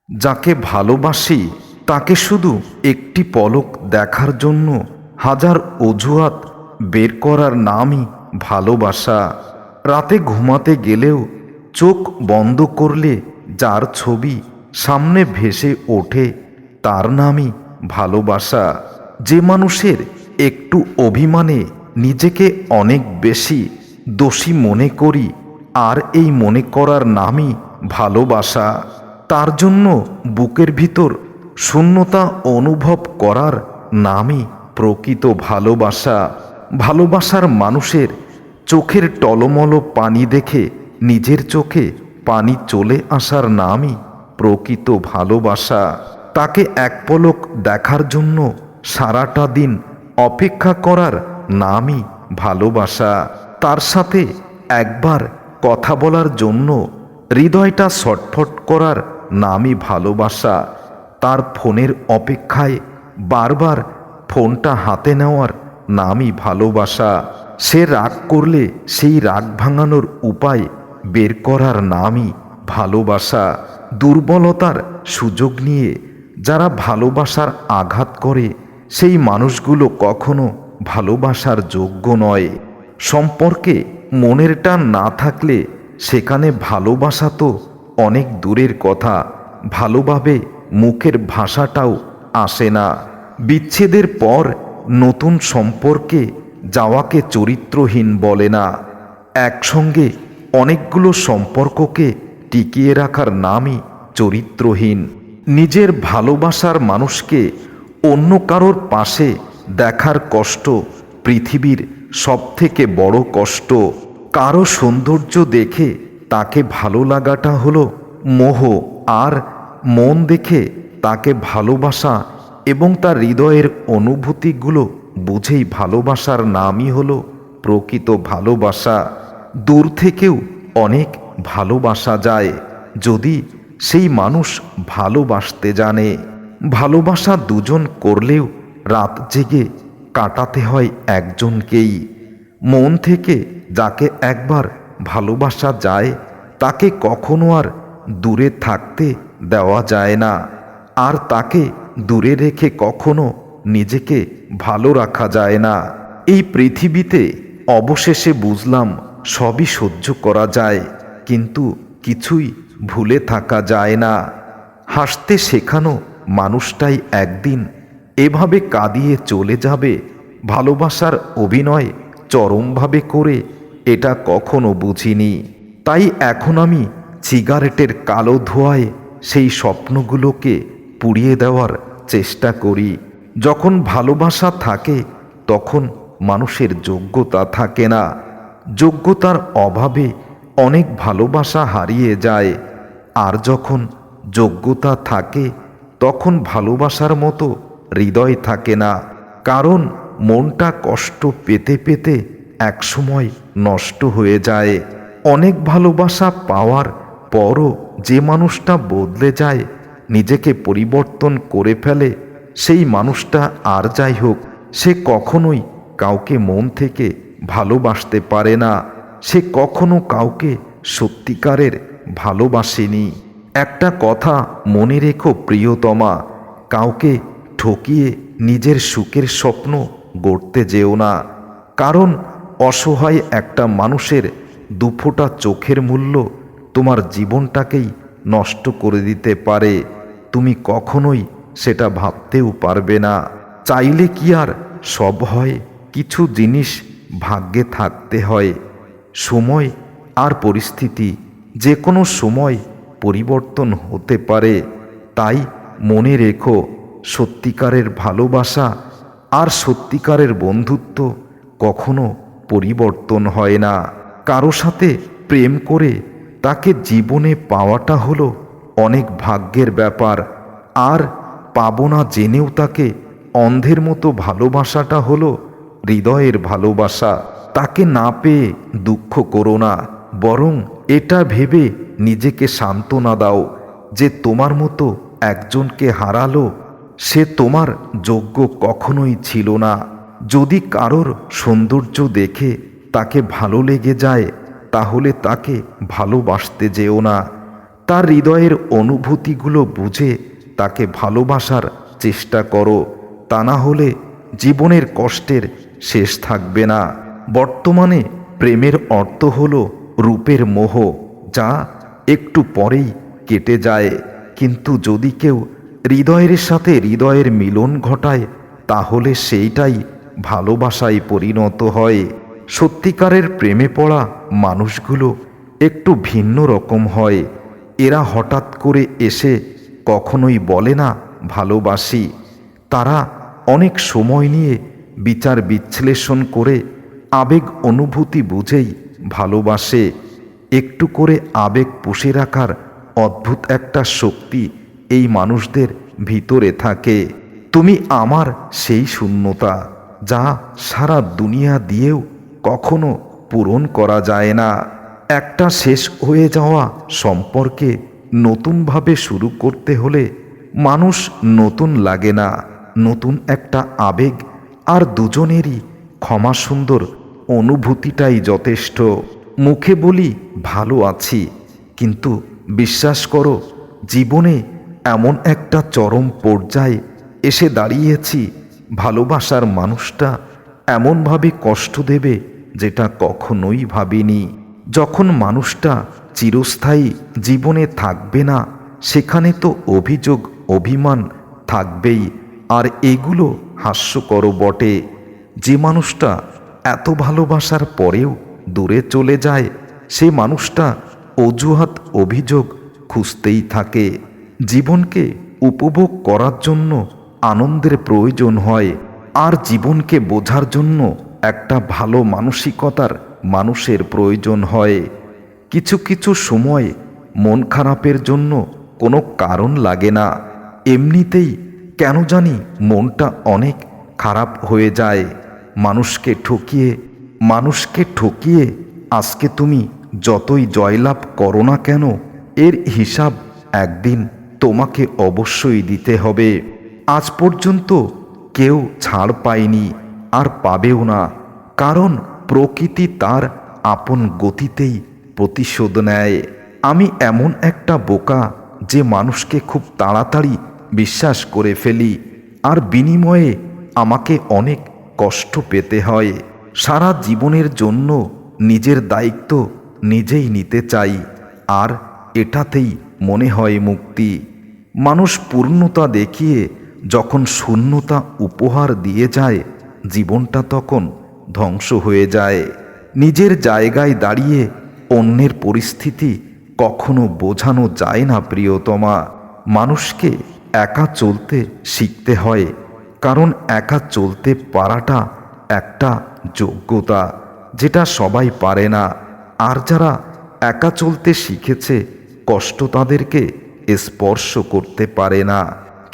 যাকে ভালোবাসি তাকে শুধু একটি পলক দেখার জন্য হাজার অজুহাত বের করার নামই ভালোবাসা। রাতে ঘুমাতে গেলেও চোখ বন্ধ করলে যার ছবি সামনে ভেসে ওঠে তার নামই ভালোবাসা। যে মানুষের একটু অভিমানে নিজেকে অনেক বেশি দোষী মনে করি, আর এই মনে করার নামই ভালোবাসা। তার জন্য বুকের ভিতর শূন্যতা অনুভব করার নামই প্রকৃত ভালোবাসা। ভালোবাসার মানুষের চোখের টলমল পানি দেখে নিজের চোখে পানি চলে আসার নামই প্রকৃত ভালোবাসা। তাকে এক পলক দেখার জন্য সারাটা দিন অপেক্ষা করার নামই ভালোবাসা। তার সাথে একবার কথা বলার জন্য হৃদয়টা ছটফট করার নামই ভালোবাসা। তার ফোনের অপেক্ষায় বারবার ফোনটা হাতে নেওয়ার নামই ভালোবাসা। সে রাগ করলে সেই রাগ ভাঙানোর উপায় বের করার নামই ভালোবাসা। দুর্বলতার সুযোগ নিয়ে যারা ভালোবাসার আঘাত করে সেই মানুষগুলো কখনো ভালোবাসার যোগ্য নয়। সম্পর্কে মনের টান না থাকলে সেখানে ভালোবাসা তো অনেক দূরের কথা, ভালোভাবে মুখের ভাষাটাও আসে না। বিচ্ছেদের পর নতুন সম্পর্কে যাওয়াকে চরিত্রহীন বলে না। একসঙ্গে অনেকগুলো সম্পর্ককে টিকিয়ে রাখার নামই চরিত্রহীন। নিজের ভালোবাসার মানুষকে অন্য কারোর পাশে দেখার কষ্ট পৃথিবীর সবথেকে বড় কষ্ট। কারো সৌন্দর্য দেখে তাকে ভালো লাগাটা হলো মোহ, আর মন দেখে তাকে ভালোবাসা এবং তার হৃদয়ের অনুভূতিগুলো বুঝেই ভালোবাসার নামই হলো প্রকৃত ভালোবাসা। দূর থেকেও অনেক ভালোবাসা যায় যদি সেই মানুষ ভালোবাসতে জানে। ভালোবাসা দুজন করলেও রাত জেগে কাটাতে হয় একজনকেই। মন থেকে যাকে একবার ভালোবাসা যায় তাকে কখনো আর দূরে থাকতে দেওয়া যায় না, আর তাকে দূরে রেখে কখনো নিজেকে ভালো রাখা যায় না। এই পৃথিবীতে অবশেষে বুঝলাম সবই সহ্য করা যায়, কিন্তু কিছুই ভুলে থাকা যায় না। হাসতে শেখানো মানুষটাই একদিন এভাবে কাঁদিয়ে চলে যাবে। ভালোবাসার অভিনয় চরমভাবে করে এটা কখনো বুঝিনি। তাই এখন আমি সিগারেটের কালো ধোঁয়ায় সেই স্বপ্নগুলোকে পুড়িয়ে দেওয়ার চেষ্টা করি। যখন ভালোবাসা থাকে তখন মানুষের যোগ্যতা থাকে না। যোগ্যতার অভাবে অনেক ভালোবাসা হারিয়ে যায়, আর যখন যোগ্যতা থাকে তখন ভালোবাসার মতো হৃদয় থাকে না। কারণ মনটা কষ্ট পেতে পেতে একসময় নষ্ট হয়ে যায়। অনেক ভালোবাসা পাওয়ার পরও যে মানুষটা বদলে যায়, নিজেকে পরিবর্তন করে ফেলে, সেই মানুষটা আর যাই হোক, সে কখনোই কাউকে মন থেকে ভালোবাসতে পারে না। সে কখনো কাউকে সত্যিকারের ভালোবাসেনি। একটা কথা মনে রেখো প্রিয়তমা, কাউকে ঠকিয়ে নিজের সুখের স্বপ্ন গড়তে যেও না। কারণ অসহায় একটা মানুষের দুফোঁটা চোখের মূল্য তোমার জীবনটাকেই নষ্ট করে দিতে পারে। তুমি কখনোই সেটা ভাবতেও পারবে না। চাইলে কি আর সব হয়? কিছু জিনিস ভাগ্যে থাকতে হয়। সময় আর পরিস্থিতি যে কোনো সময় পরিবর্তন হতে পারে। তাই মনে রেখো, সত্যিকারের ভালোবাসা আর সত্যিকারের বন্ধুত্ব কখনো পরিবর্তন হয় না। কারো সাথে প্রেম করে তাকে জীবনে পাওয়াটা হলো অনেক ভাগ্যের ব্যাপার, আর পাবো না জেনেও তাকে অন্ধের মতো ভালোবাসাটা হলো হৃদয়ের ভালোবাসা। তাকে না পেয়ে দুঃখ করো না, বরং এটা ভেবে নিজেকে সান্ত্বনা দাও যে তোমার মতো একজনকে হারালো সে তোমার যোগ্য কখনোই ছিল না। যদি কারোর সৌন্দর্য দেখে তাকে ভালো লেগে যায় তাহলে তাকে ভালোবাসতে যেও না। তার হৃদয়ের অনুভূতিগুলো বুঝে তাকে ভালোবাসার চেষ্টা করো, তা না হলে জীবনের কষ্টের শেষ থাকবে না। বর্তমানে প্রেমের অর্থ হলো রূপের মোহ, যা একটু পরেই কেটে যায়। কিন্তু যদি কেউ হৃদয়ের সাথে হৃদয়ের মিলন ঘটায়, তাহলে সেইটাই ভালোবাসায় পরিণত হয়। সত্যিকারের প্রেমে পড়া মানুষগুলো একটু ভিন্ন রকম হয়। এরা হঠাৎ করে এসে কখনোই বলে না ভালোবাসি। তারা অনেক সময় নিয়ে বিচার বিশ্লেষণ করে আবেগ অনুভূতি বুঝেই ভালোবাসে। একটু করে আবেগ পুষে রাখার অদ্ভুত একটা শক্তি এই মানুষদের ভিতরে থাকে। তুমি আমার সেই শূন্যতা, যা সারা দুনিয়া দিয়েও কখনো পূরণ করা যায় না। একটা শেষ হয়ে যাওয়া সম্পর্কে নতুনভাবে শুরু করতে হলে মানুষ নতুন লাগে না, নতুন একটা আবেগ আর দুজনেরই ক্ষমা সুন্দর অনুভূতিটাই যথেষ্ট। মুখে বলি ভালো আছি, কিন্তু বিশ্বাস করো জীবনে এমন একটা চরম পর্যায়ে এসে দাঁড়িয়েছি, ভালোবাসার মানুষটা এমনভাবে কষ্ট দেবে যেটা কখনোই ভাবিনি। যখন মানুষটা চিরস্থায়ী জীবনে থাকবে না, সেখানে তো অভিযোগ অভিমান থাকবেই, আর এগুলো হাস্যকর বটে। যে মানুষটা এত ভালোবাসার পরেও দূরে চলে যায়, সে মানুষটা অজুহাত অভিযোগ খুঁজতেই থাকে। জীবনকে উপভোগ করার জন্য আনন্দের প্রয়োজন হয়, আর জীবনকে বোঝার জন্য একটা ভালো মানসিকতার মানুষের প্রয়োজন হয়। কিছু কিছু সময় মন খারাপের জন্য কোনো কারণ লাগে না, এমনিতেই কেন জানি মনটা অনেক খারাপ হয়ে যায়। মানুষকে ঠকিয়ে আজকে তুমি যতই জয়লাভ করো না কেন, এর হিসাব একদিন তোমাকে অবশ্যই দিতে হবে। আজ পর্যন্ত কেউ ছাড় পায়নি, আর পাবেও না, কারণ প্রকৃতি তার আপন গতিতেই প্রতিশোধ নেয়। আমি এমন একটা বোকা যে মানুষকে খুব তাড়াতাড়ি বিশ্বাস করে ফেলি, আর বিনিময়ে আমাকে অনেক কষ্ট পেতে হয়। সারা জীবনের জন্য নিজের দায়িত্ব নিজেই নিতে চাই, আর এটাতেই মনে হয় মুক্তি। মানুষ পূর্ণতা দেখিয়ে যখন শূন্যতা উপহার দিয়ে যায়, জীবনটা তখন ধ্বংস হয়ে যায়। নিজের জায়গায় দাঁড়িয়ে অন্যের পরিস্থিতি কখনো বোঝানো যায় না প্রিয়তমা। মানুষকে একা চলতে শিখতে হয়, কারণ একা চলতে পারাটা একটা যোগ্যতা, যেটা সবাই পারে না। আর যারা একা চলতে শিখেছে, কষ্ট তাদেরকে স্পর্শ করতে পারে না।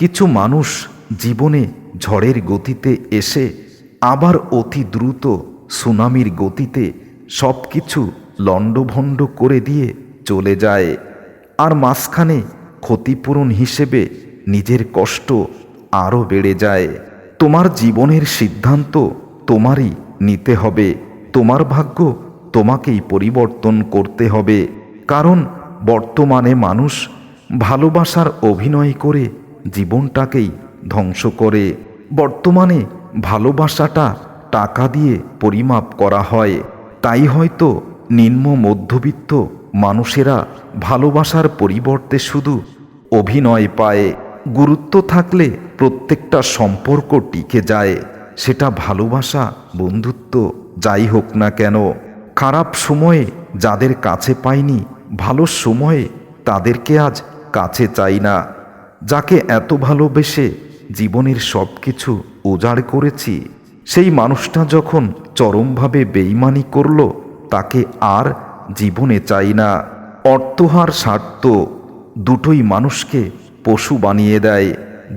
কিছু মানুষ জীবনে ঝড়ের গতিতে এসে আবার অতি দ্রুত সুনামির গতিতে সব কিছু লণ্ডভণ্ড করে দিয়ে চলে যায়, আর মাঝখানে ক্ষতিপূরণ হিসেবে নিজের কষ্ট আরও বেড়ে যায়। তোমার জীবনের সিদ্ধান্ত তোমারই নিতে হবে, তোমার ভাগ্য তোমাকেই পরিবর্তন করতে হবে। কারণ বর্তমানে মানুষ ভালোবাসার অভিনয় করে জীবনটাকেই ধ্বংস করে। বর্তমানে ভালোবাসাটা টাকা দিয়ে পরিমাপ করা হয়, তাই হয়তো নিম্ন মধ্যবিত্ত মানুষেরা ভালোবাসার পরিবর্তে শুধু অভিনয় পায়। গুরুত্ব থাকলে প্রত্যেকটা সম্পর্ক টিকে যায়, সেটা ভালোবাসা বন্ধুত্ব যাই হোক না কেন। খারাপ সময়ে যাদের কাছে পাইনি, ভালো সময়ে তাদেরকে আজ কাছে চাই না। যাকে এত ভালোবেসে জীবনের সব কিছু উজাড় করেছি, সেই মানুষটা যখন চরমভাবে বেইমানি করল, তাকে আর জীবনে চাই না। অর্থ আর স্বার্থ দুটোই মানুষকে পশু বানিয়ে দেয়।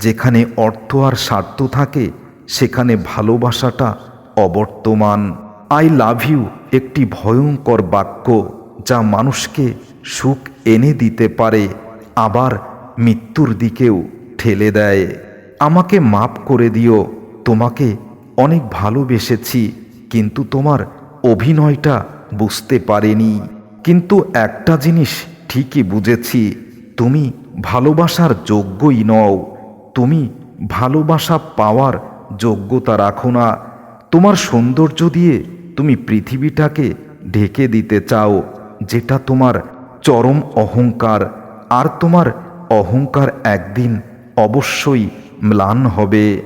যেখানে অর্থ আর স্বার্থ থাকে, সেখানে ভালোবাসাটা অবর্তমান। আই লাভ ইউ একটি ভয়ঙ্কর বাক্য, যা মানুষকে সুখ এনে দিতে পারে, আবার মৃত্যুর দিকেও ঠেলে দেয়। আমাকে মাপ করে দিও, তোমাকে অনেক ভালোবেসেছি, কিন্তু তোমার অভিনয়টা বুঝতে পারিনি। কিন্তু একটা জিনিস ঠিকই বুঝেছি, তুমি ভালোবাসার যোগ্যই নও। তুমি ভালোবাসা পাওয়ার যোগ্যতা রাখো না। তোমার সৌন্দর্য দিয়ে তুমি পৃথিবীটাকে ঢেকে দিতে চাও, যেটা তোমার চরম অহংকার। আর তোমার অহংকার একদিন অবশ্যই ম্লান হবে।